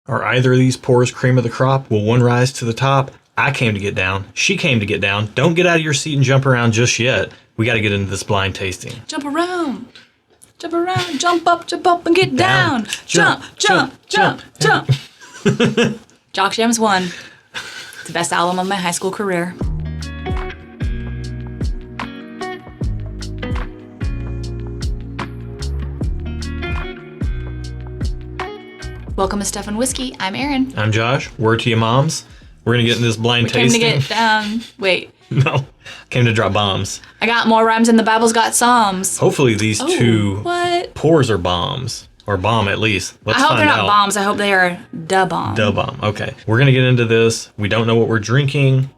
Are either of these pours cream of the crop? Will one rise to the top? I came to get down. She came to get down. Don't get out of your seat and jump around just yet. We got to get into this blind tasting. Jump around. Jump around. Jump up, and get down. Jump. Jock Jams 1. It's the best album of my high school career. Welcome to Stuff and Whiskey. I'm Erin. I'm Josh. Word to your moms. We're going to get into this blind tasting. Came to get, wait. No. Came to drop bombs. I got more rhymes than the Bible's got psalms. Hopefully these two pours are bombs. Or bomb at least. Let's find out. I hope they're not bombs. I hope they are da bomb. Da bomb. Okay. We're going to get into this. We don't know what we're drinking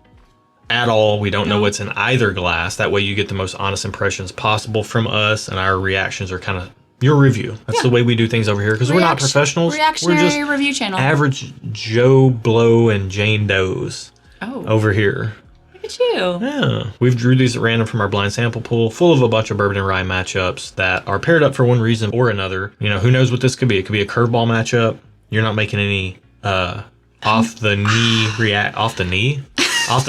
at all. We don't know what's in either glass. That way you get the most honest impressions possible from us, and our reactions are kind of your review. That's the way we do things over here, because we're not professionals. Reactionary we're just review channel. Average Joe Blow and Jane Does over here. Look at you. Yeah. We've drew these at random from our blind sample pool, full of a bunch of bourbon and rye matchups that are paired up for one reason or another. You know, who knows what this could be? It could be a curveball matchup. You're not making any off the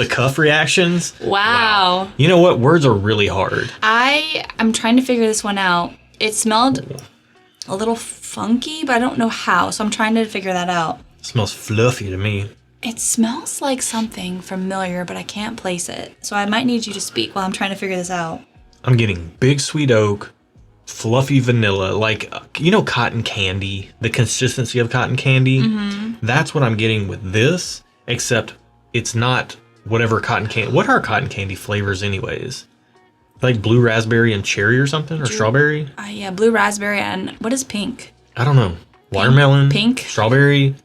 cuff reactions. Wow. You know what? Words are really hard. I'm trying to figure this one out. It smelled a little funky, but I don't know how, so I'm trying to figure that out. It smells fluffy to me. It smells like something familiar, but I can't place it. So I might need you to speak while I'm trying to figure this out. I'm getting big sweet oak, fluffy vanilla, like, you know, cotton candy, the consistency of cotton candy. Mm-hmm. That's what I'm getting with this, except it's not whatever cotton candy. What are cotton candy flavors anyways? Like blue raspberry and cherry or something? Or strawberry? Yeah, blue raspberry and what is pink? I don't know. Watermelon? Pink? Strawberry?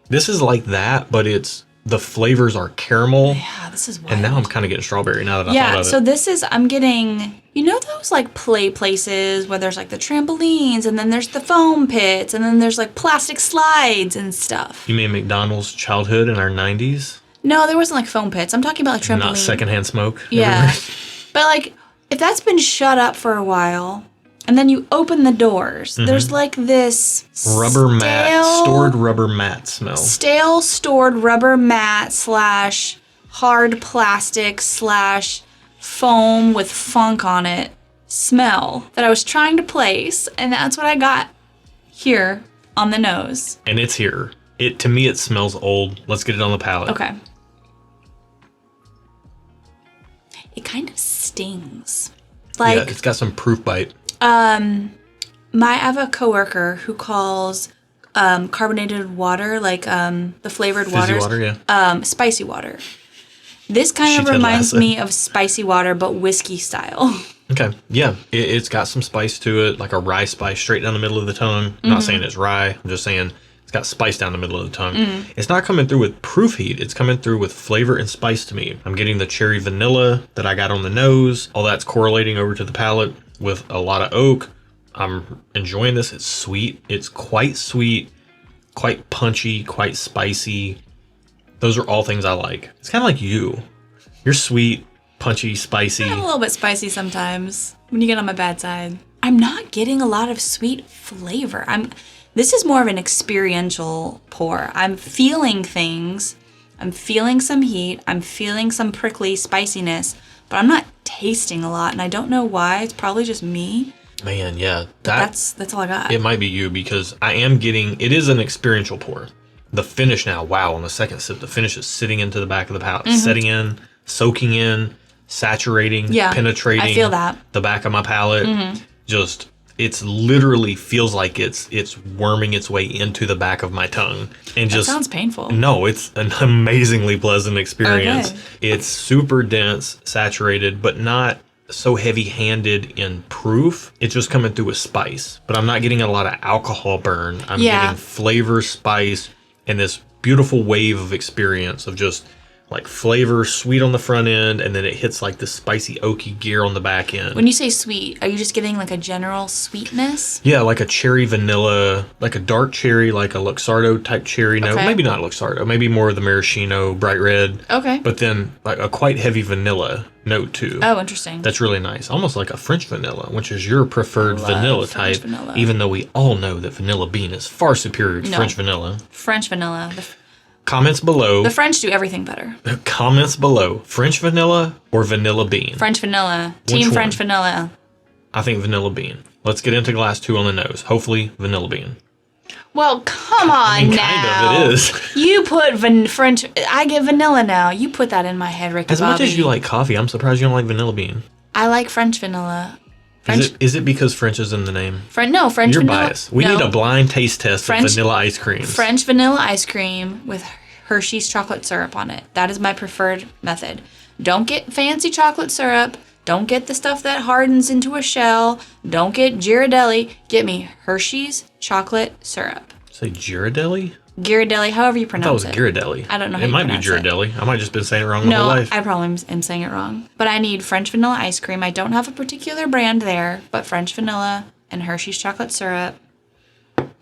This is like that, but the flavors are caramel. Yeah, this is wild. And now I'm kind of getting strawberry now that I thought of it. Yeah, so this is, I'm getting, you know those like play places where there's like the trampolines and then there's the foam pits and then there's like plastic slides and stuff. You mean McDonald's childhood in our 90s? No, there wasn't like foam pits. I'm talking about like trampoline. Not secondhand smoke? Yeah. Everywhere. But like, if that's been shut up for a while, and then you open the doors, there's like this stored rubber mat smell. Stale stored rubber mat / hard plastic / foam with funk on it smell that I was trying to place, and that's what I got here on the nose. And it's here. To me, it smells old. Let's get it on the palate. Okay. It kind of stings. Like, yeah, it's got some proof bite. I have a coworker who calls carbonated water, like the flavored waters, spicy water. This kind of reminds me of spicy water, but whiskey style. Okay, yeah, it's got some spice to it, like a rye spice straight down the middle of the tongue. I'm not saying it's rye. I'm just saying it's got spice down the middle of the tongue. It's not coming through with proof heat. It's coming through with flavor and spice to me. I'm getting the cherry vanilla that I got on the nose. All that's correlating over to the palate with a lot of oak. I'm enjoying this. It's sweet. It's quite sweet, quite punchy, quite spicy. Those are all things I like. It's kind of like you. You're sweet, punchy, spicy. I'm a little bit spicy sometimes when you get on my bad side. I'm not getting a lot of sweet flavor. This is more of an experiential pour. I'm feeling things. I'm feeling some heat. I'm feeling some prickly spiciness, but I'm not tasting a lot, and I don't know why. It's probably just me. Man, yeah. That's all I got. It might be you, because I am getting, it is an experiential pour. The finish now, wow, on the second sip, the finish is sitting into the back of the palate, setting in, soaking in, saturating, penetrating. I feel that. The back of my palate. Just, it's literally feels like it's worming its way into the back of my tongue. And that sounds painful. No, it's an amazingly pleasant experience. Okay. It's super dense, saturated, but not so heavy-handed in proof. It's just coming through with spice. But I'm not getting a lot of alcohol burn. I'm getting flavor, spice, and this beautiful wave of experience of just like flavor, sweet on the front end, and then it hits like the spicy oaky gear on the back end. When you say sweet, are you just getting like a general sweetness? Yeah, like a cherry vanilla, like a dark cherry, like a Luxardo type cherry note. Okay. Maybe not Luxardo, maybe more of the maraschino, bright red. Okay. But then like a quite heavy vanilla note too. Oh, interesting. That's really nice. Almost like a French vanilla, which is your preferred vanilla French type. vanilla. Even though we all know that vanilla bean is far superior to French vanilla. French vanilla. Comments below. The French do everything better. Comments below. French vanilla or vanilla bean? French vanilla. Which Team one? French vanilla. I think vanilla bean. Let's get into glass 2 on the nose. Hopefully vanilla bean. Well, come on now. Kind of, it is. You put French. I get vanilla now. You put that in my head, Ricky As much Bobby. as you like coffee, I'm surprised you don't like vanilla bean. I like French vanilla. French. Is it because French is in the name? French You're vanilla. biased. We no. need a blind taste test French- of vanilla ice creams. French vanilla ice cream with Hershey's chocolate syrup on it. That is my preferred method. Don't get fancy chocolate syrup. Don't get the stuff that hardens into a shell. Don't get Ghirardelli. Get me Hershey's chocolate syrup. Say Ghirardelli? Ghirardelli, however you I pronounce thought it was it. Ghirardelli. I don't know how It you might be pronounce it. Ghirardelli. I might just been saying it wrong my whole No, life. I probably am saying it wrong. But I need French vanilla ice cream. I don't have a particular brand there, but French vanilla and Hershey's chocolate syrup.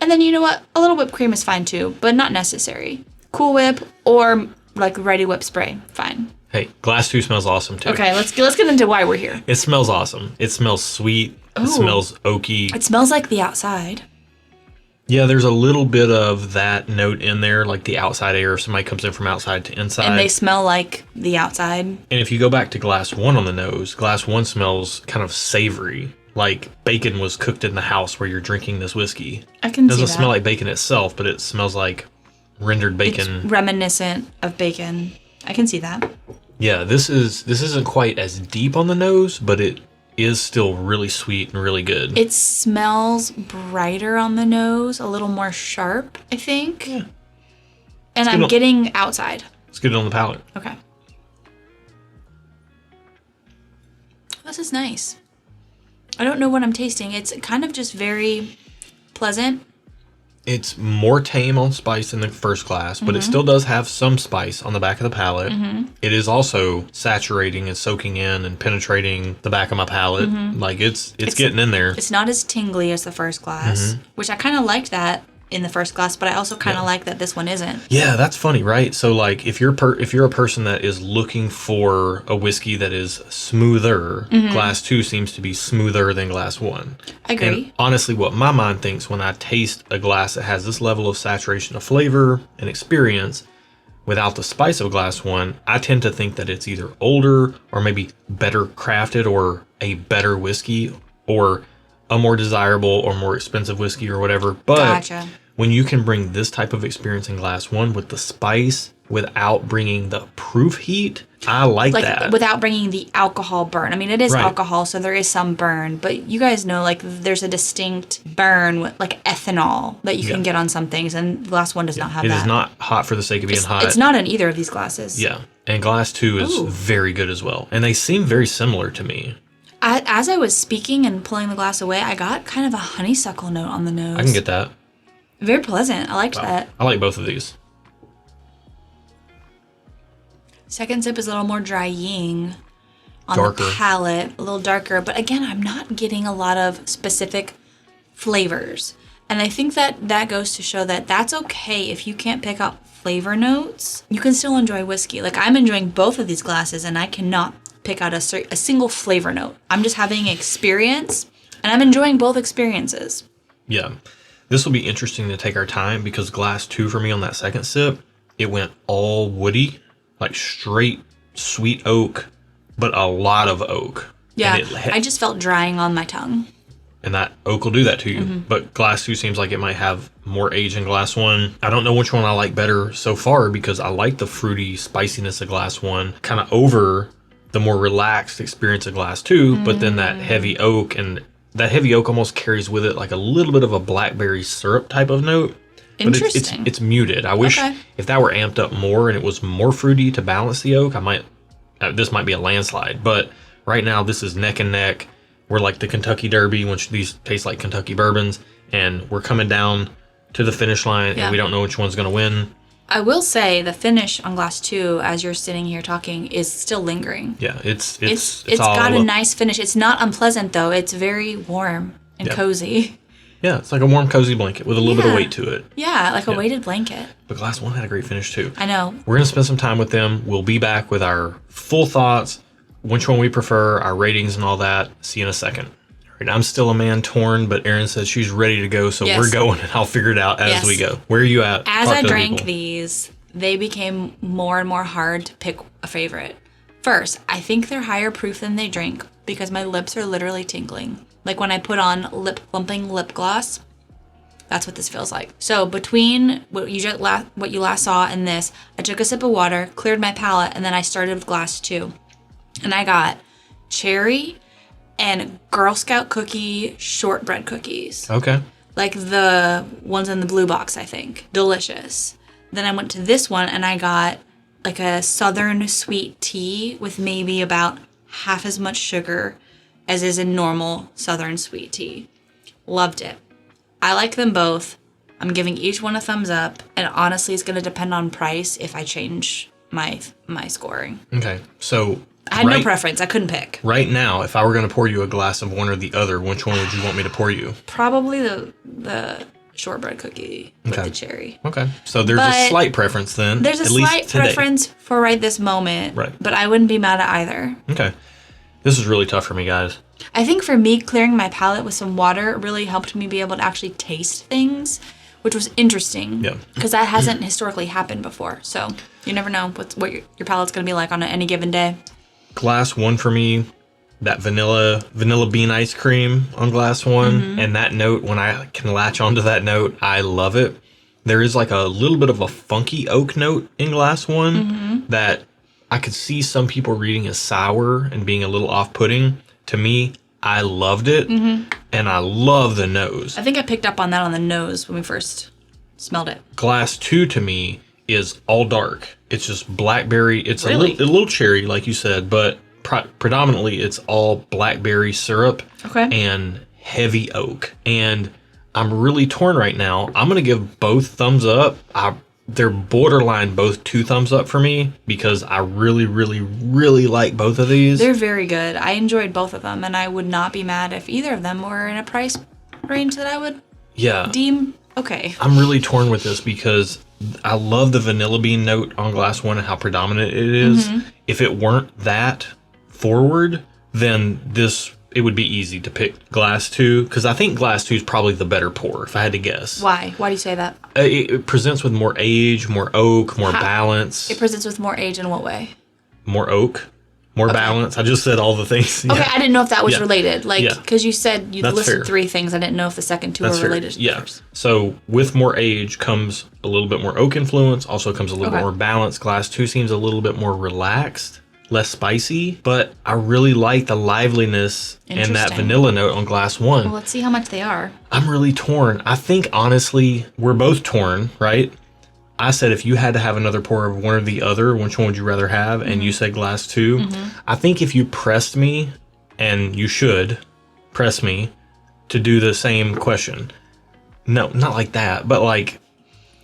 And then you know what? A little whipped cream is fine too, but not necessary. Cool Whip or like Ready Whip spray, fine. Hey, glass 2 smells awesome too. Okay, let's get into why we're here. It smells awesome. It smells sweet. Ooh. It smells oaky. It smells like the outside. Yeah, there's a little bit of that note in there, like the outside air if somebody comes in from outside to inside. And they smell like the outside. And if you go back to glass 1 on the nose, glass 1 smells kind of savory, like bacon was cooked in the house where you're drinking this whiskey. I can It see doesn't that. smell like bacon itself, but it smells like rendered bacon. It's reminiscent of bacon. I can see that. Yeah, this isn't quite as deep on the nose, but it is still really sweet and really good. It smells brighter on the nose, a little more sharp, I think. Yeah. And I'm getting outside. It's good on the palate. Okay. This is nice. I don't know what I'm tasting. It's kind of just very pleasant. It's more tame on spice than the first glass, but it still does have some spice on the back of the palate. It is also saturating and soaking in and penetrating the back of my palate. Like it's getting in there. It's not as tingly as the first glass, which I kind of liked that in the first glass, but I also kind of like that this one isn't. Yeah, that's funny, right? So like if you're a person that is looking for a whiskey that is smoother, glass 2 seems to be smoother than glass 1. I agree. And honestly, what my mind thinks when I taste a glass that has this level of saturation of flavor and experience without the spice of glass 1, I tend to think that it's either older or maybe better crafted or a better whiskey or a more desirable or more expensive whiskey or whatever. But Gotcha. when you can bring this type of experience in glass 1 with the spice without bringing the proof heat, I like that. Without bringing the alcohol burn. I mean, it is Right. alcohol, so there is some burn, but you guys know, like, there's a distinct burn with, like, ethanol that you can get on some things, and glass 1 does not have It that. is not hot for the sake of being hot. It's not in either of these glasses. Yeah. And glass 2 is Ooh. very good as well. And they seem very similar to me. As I was speaking and pulling the glass away, I got kind of a honeysuckle note on the nose. I can get that. Very pleasant. I liked that. I like both of these. Second sip is a little more drying on Darker. the palate, a little darker. But again, I'm not getting a lot of specific flavors. And I think that goes to show that that's okay if you can't pick up flavor notes. You can still enjoy whiskey. Like, I'm enjoying both of these glasses, and I cannot pick out a single flavor note. I'm just having experience, and I'm enjoying both experiences. Yeah. This will be interesting to take our time because glass 2 for me on that second sip, it went all woody, like straight sweet oak, but a lot of oak. Yeah, And I just felt drying on my tongue. And that oak will do that to you. But glass 2 seems like it might have more age than glass 1. I don't know which one I like better so far because I like the fruity spiciness of glass 1 kind of over the more relaxed experience of glass 2, but then that heavy oak, and that heavy oak almost carries with it like a little bit of a blackberry syrup type of note. Interesting. But it's muted. I wish if that were amped up more and it was more fruity to balance the oak, this might be a landslide. But right now this is neck and neck. We're like the Kentucky Derby, which these taste like Kentucky bourbons, and we're coming down to the finish line and we don't know which one's going to win. I will say the finish on glass 2, as you're sitting here talking, is still lingering. Yeah, it's all got a nice finish. It's not unpleasant though. It's very warm and cozy. Yeah, it's like a warm, cozy blanket with a little bit of weight to it. Yeah, like a weighted blanket. But glass 1 had a great finish too. I know. We're gonna spend some time with them. We'll be back with our full thoughts, which one we prefer, our ratings, and all that. See you in a second. All right, I'm still a man torn, but Erin says she's ready to go, so we're going, and I'll figure it out as we go. Where are you at? As I drank these, they became more and more hard to pick a favorite. First, I think they're higher proof than they drink because my lips are literally tingling. Like when I put on lip plumping lip gloss, that's what this feels like. So between what you last saw and this, I took a sip of water, cleared my palate, and then I started with glass 2. And I got cherry and Girl Scout cookie shortbread cookies. Okay. Like the ones in the blue box, I think. Delicious. Then I went to this one and I got like a southern sweet tea with maybe about half as much sugar as is in normal southern sweet tea. Loved it. I like them both. I'm giving each one a thumbs up, and honestly, it's going to depend on price if I change my scoring. Okay, so I had no preference. I couldn't pick. Right now, if I were going to pour you a glass of one or the other, which one would you want me to pour you? Probably the shortbread cookie with the cherry. Okay, so there's a slight preference then. There's a slight preference for right this moment, but I wouldn't be mad at either. Okay, this is really tough for me, guys. I think for me, clearing my palate with some water really helped me be able to actually taste things, which was interesting. Yeah. Because that hasn't historically happened before. So you never know what your palate's going to be like on any given day. Glass 1 for me, that vanilla bean ice cream on glass 1. And that note, when I can latch onto that note, I love it. There is like a little bit of a funky oak note in glass 1 that I could see some people reading as sour and being a little off-putting. To me, I loved it, and I love the nose. I think I picked up on that on the nose when we first smelled it. Glass 2 to me is all dark. It's just blackberry. It's a little cherry, like you said, but predominantly it's all blackberry syrup and heavy oak. And I'm really torn right now. I'm going to give both thumbs up. They're borderline both 2 thumbs up for me because I really, really, really like both of these. They're very good. I enjoyed both of them, and I would not be mad if either of them were in a price range that I would deem okay. I'm really torn with this because I love the vanilla bean note on glass 1 and how predominant it is. If it weren't that forward, then it would be easy to pick glass 2 because I think glass 2 is probably the better pour if I had to guess. Why? Why do you say that? It presents with more age, more oak, more balance. It presents with more age in what way? More oak, more balance. I just said all the things. Okay, I didn't know if that was related. Like, because you said you listed 3 things. I didn't know if the second 2 were related to the first. So with more age comes a little bit more oak influence. Also comes a little bit more balance. Glass 2 seems a little bit more relaxed. Less spicy, but I really like the liveliness and that vanilla note on glass 1. Well, let's see how much they are. I'm really torn. I think, honestly, we're both torn, right? I said if you had to have another pour of one or the other, which one would you rather have? And you said glass 2. I think if you pressed me, and you should press me to do the same question. No, not like that, but like,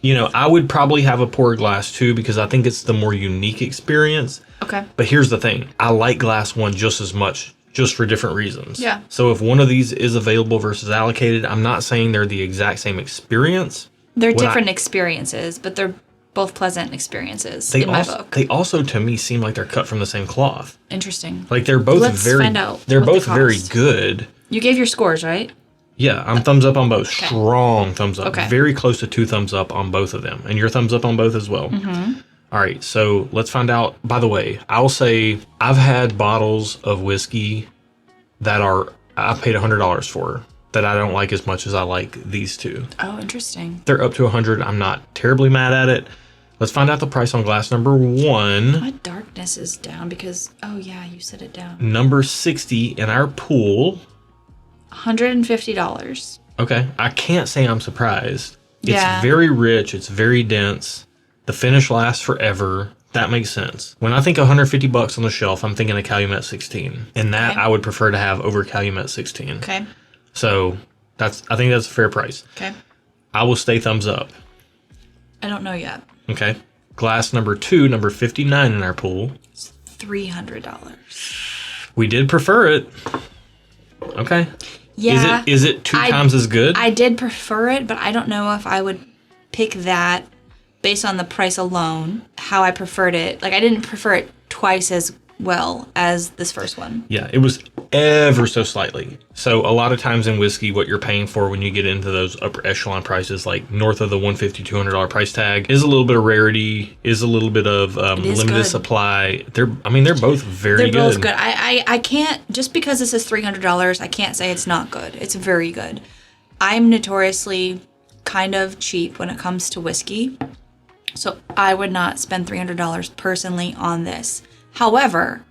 I would probably have a pour of glass 2 because I think it's the more unique experience. Okay. But here's the thing. I like glass 1 just as much, just for different reasons. Yeah. So if one of these is available versus allocated, I'm not saying they're the exact same experience. They're different experiences, but they're both pleasant experiences in my book. They also, to me, seem like they're cut from the same cloth. Interesting. Like they're both very good. You gave your scores, right? Yeah, I'm thumbs up on both. Okay. Strong thumbs up. Okay. Very close to 2 thumbs up on both of them. And your thumbs up on both as well. All right, so let's find out. By the way, I'll say I've had bottles of whiskey that I paid $100 for that I don't like as much as I like these 2. Oh, interesting. They're up to $100. I'm not terribly mad at it. Let's find out the price on glass number 1. My darkness is down because, you set it down. Number 60 in our pool. $150. Okay, I can't say I'm surprised. It's very rich. It's very dense. The finish lasts forever. That makes sense. When I think $150 on the shelf, I'm thinking of Calumet 16. And that I would prefer to have over Calumet 16. Okay. So I think that's a fair price. Okay. I will stay thumbs up. I don't know yet. Okay. Glass number 2, number 59 in our pool. $300. We did prefer it. Okay. Yeah. Is it two times as good? I did prefer it, but I don't know if I would pick that based on the price alone, how I preferred it. Like, I didn't prefer it twice as well as this first one. Yeah, it was ever so slightly. So a lot of times in whiskey, what you're paying for when you get into those upper echelon prices, like north of the $150, $200 price tag, is a little bit of rarity, is a little bit of limited supply. They're both very good. They're both good. I can't, just because this is $300, I can't say it's not good. It's very good. I'm notoriously kind of cheap when it comes to whiskey, so I would not spend $300 personally on this. However,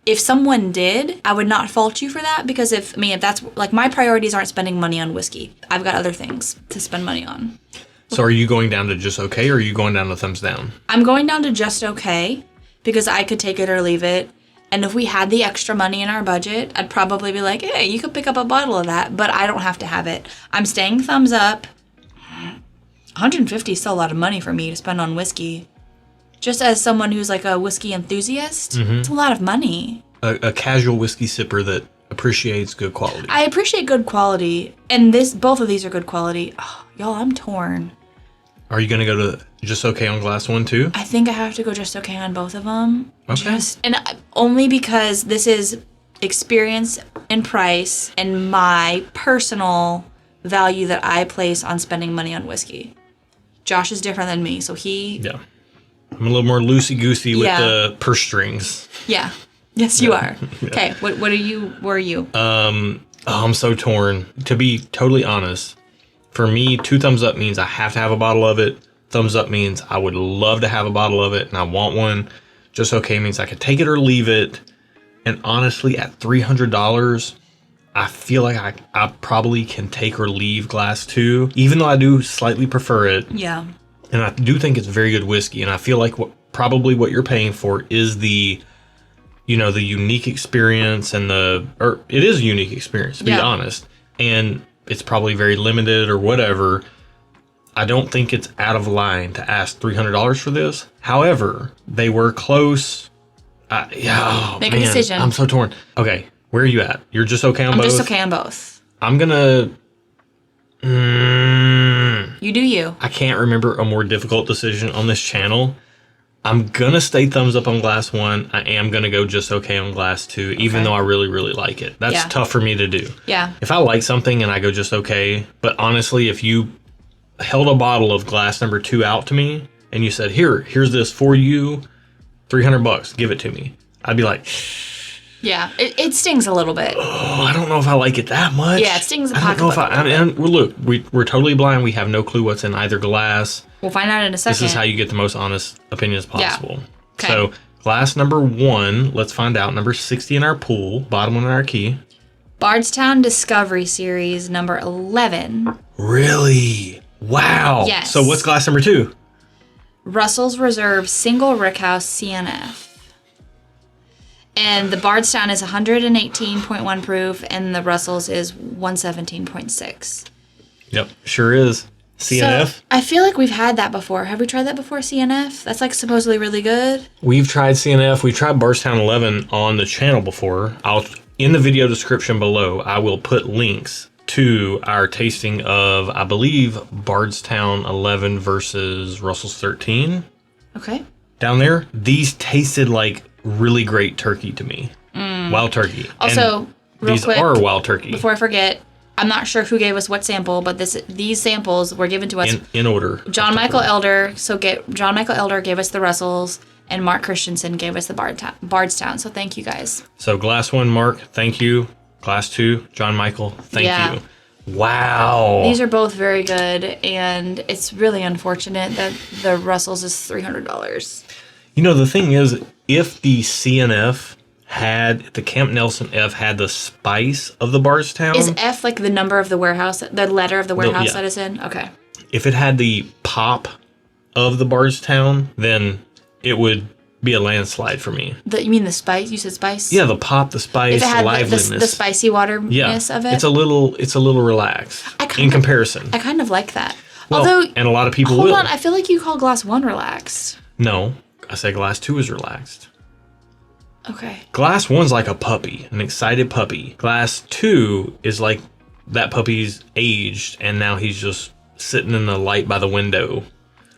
if someone did, I would not fault you for that, because if that's like, my priorities aren't spending money on whiskey. I've got other things to spend money on. So are you going down to just okay, or are you going down to thumbs down? I'm going down to just okay, because I could take it or leave it. And if we had the extra money in our budget, I'd probably be like, hey, you could pick up a bottle of that, but I don't have to have it. I'm staying thumbs up. $150 is still a lot of money for me to spend on whiskey. Just as someone who's like a whiskey enthusiast, it's a lot of money. A casual whiskey sipper that appreciates good quality. I appreciate good quality, and both of these are good quality. Oh, y'all, I'm torn. Are you going to go to just okay on glass 1 too? I think I have to go just okay on both of them. Okay. And only because this is experience and price and my personal value that I place on spending money on whiskey. Josh is different than me, so Yeah. I'm a little more loosey-goosey with the purse strings. Yeah. Yes, you are. Okay, where are you? I'm so torn. To be totally honest, for me, 2 thumbs up means I have to have a bottle of it. Thumbs up means I would love to have a bottle of it, and I want one. Just okay means I could take it or leave it. And honestly, at $300, I feel like I probably can take or leave glass 2, even though I do slightly prefer it. Yeah. And I do think it's very good whiskey, and I feel like probably what you're paying for is the unique experience, and it is a unique experience, to be honest. And it's probably very limited or whatever. I don't think it's out of line to ask $300 for this. However, they were close. Make a decision. I'm so torn. Okay, where are you at? You're just okay on both? I'm just okay on both. I'm gonna... You do you. I can't remember a more difficult decision on this channel. I'm gonna stay thumbs up on glass 1. I am gonna go just okay on glass 2, even though I really, really like it. That's tough for me to do. Yeah. If I like something and I go just okay, but honestly, if you held a bottle of glass number 2 out to me and you said, here's this for you, $300, give it to me, I'd be like, yeah, it stings a little bit. Oh, I don't know if I like it that much. Yeah, it stings the pocketbook. Look, we're totally blind. We have no clue what's in either glass. We'll find out in a second. This is how you get the most honest opinions possible. Yeah. Okay. So, glass number 1, let's find out. Number 60 in our pool, bottom one in our key. Bardstown Discovery Series, number 11. Really? Wow. Yes. So, what's glass number 2? Russell's Reserve Single Rickhouse CNF. And the Bardstown is 118.1 proof, and the Russell's is 117.6. Yep, sure is. CNF? So, I feel like we've had that before. Have we tried that before, CNF? That's like supposedly really good. We've tried CNF. We've tried Bardstown 11 on the channel before. In the video description below, I will put links to our tasting of, I believe, Bardstown 11 versus Russell's 13. Okay. Down there, these tasted like really great turkey to me. Wild turkey. Also, real these quick, are wild turkey. Before I forget, I'm not sure who gave us what sample, but these samples were given to us in order. John Michael Elder. John Michael Elder gave us the Russells, and Mark Christensen gave us the Bardstown. So thank you guys. So glass 1, Mark, thank you. Glass 2, John Michael, thank you. Wow. These are both very good, and it's really unfortunate that the Russells is $300. The thing is, if the CNF the Camp Nelson F had the spice of the Bardstown. Is F like the number of the warehouse, the letter of the warehouse that it's in? Okay. If it had the pop of the Bardstown, then it would be a landslide for me. You mean the spice? You said spice? Yeah, the pop, the spice, if it had liveliness. The spicy waterness of it? It's a little relaxed in comparison. I kind of like that. Well, Although, and a lot of people hold will. on, I feel like you call glass 1 relaxed. No, I say glass 2 is relaxed. Okay. Glass 1's like a puppy, an excited puppy. Glass 2 is like that puppy's aged, and now he's just sitting in the light by the window.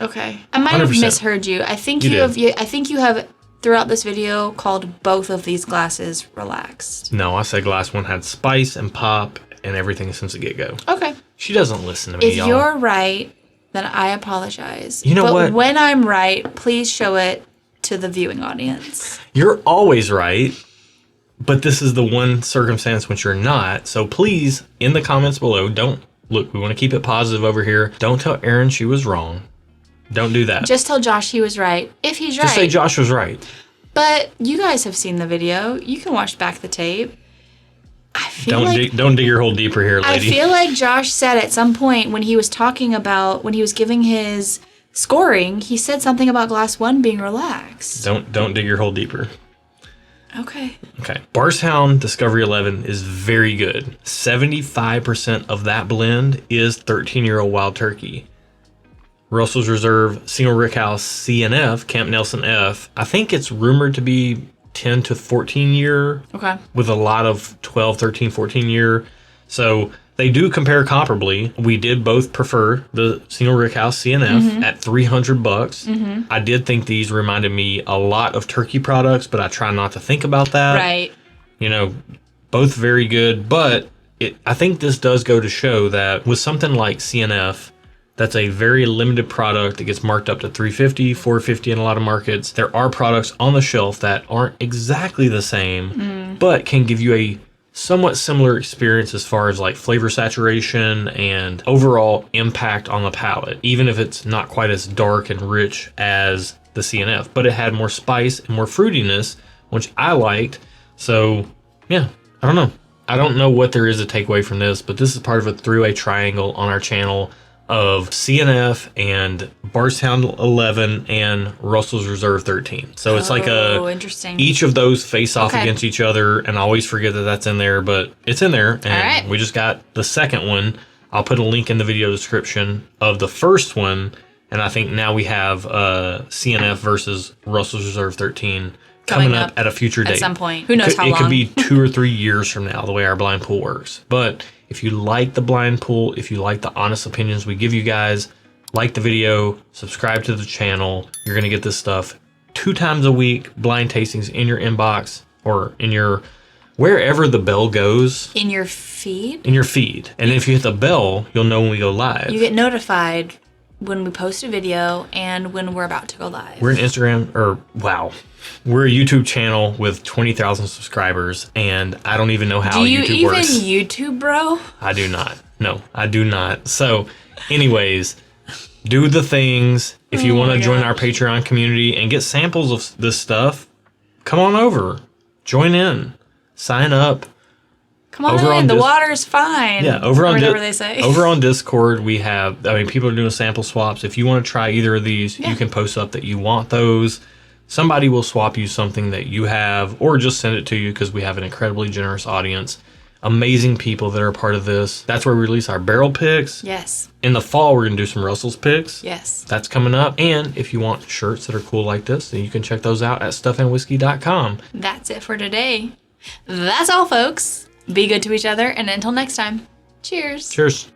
Okay. I might have 100%. misheard you. I think You did. I think you have throughout this video called both of these glasses relaxed. No, I said glass 1 had spice and pop and everything since the get-go. Okay. She doesn't listen to me, If y'all. you're right, then I apologize. You know but what? when I'm right, please show it to the viewing audience. You're always right, but this is the one circumstance which you're not. So please, in the comments below, don't... Look, we want to keep it positive over here. Don't tell Erin she was wrong. Don't do that. Just tell Josh he was right, if he's right. Just say Josh was right. But you guys have seen the video. You can watch back the tape. I feel Don't dig your hole deeper here, I lady. feel like Josh said at some point when he was talking about, when he was giving his scoring, he said something about glass 1 being relaxed. Don't dig your hole deeper. Okay. Okay. Bardstown Discovery 11 is very good. 75% of that blend is 13-year-old wild turkey. Russell's Reserve Single Rickhouse CNF, Camp Nelson F. I think it's rumored to be 10 to 14 year. Okay. With a lot of 12, 13, 14 year. So they do compare comparably. We did both prefer the Single Rickhouse CNF at $300. I did think these reminded me a lot of turkey products, but I try not to think about that. Right. You know, both very good, but I think this does go to show that with something like CNF, that's a very limited product that gets marked up to $350, $450 in a lot of markets. There are products on the shelf that aren't exactly the same, but can give you a somewhat similar experience as far as like flavor saturation and overall impact on the palate, even if it's not quite as dark and rich as the CNF, but it had more spice and more fruitiness, which I liked. So yeah, I don't know. I don't know what there is to take away from this, but this is part of a three-way triangle on our channel of CNF and Bardstown 11 and Russell's Reserve 13. So it's like interesting. Each of those face off Okay. against each other, and I always forget that that's in there, but it's in there. And right. we just got the second one. I'll put a link in the video description of the first one, and I think now we have CNF versus Russell's Reserve 13 coming up at a future date. At some point. Who knows how It long. could be 2 or 3 years from now, the way our blind pool works. But if you like the blind pool, if you like the honest opinions we give you guys, like the video, subscribe to the channel. You're going to get this stuff 2 times a week, blind tastings in your inbox or in your, wherever the bell goes. In your feed? In your feed. And if you hit the bell, you'll know when we go live. You get notified when we post a video and when we're about to go live. We're an Instagram, we're a YouTube channel with 20,000 subscribers, and I don't even know how YouTube works. Do you even YouTube, bro? I do not. No, I do not. So, anyways, do the things. If you want to join our Patreon community and get samples of this stuff, come on over. Join in. Sign up. Come on in. The water's fine. Yeah, over on whatever they say. Over on Discord, we have, people are doing sample swaps. If you want to try either of these, you can post up that you want those. Somebody will swap you something that you have, or just send it to you, because we have an incredibly generous audience. Amazing people that are a part of this. That's where we release our barrel picks. Yes. In the fall, we're going to do some Russell's picks. Yes. That's coming up. And if you want shirts that are cool like this, then you can check those out at stuffandwhiskey.com. That's it for today. That's all, folks. Be good to each other, and until next time, cheers. Cheers.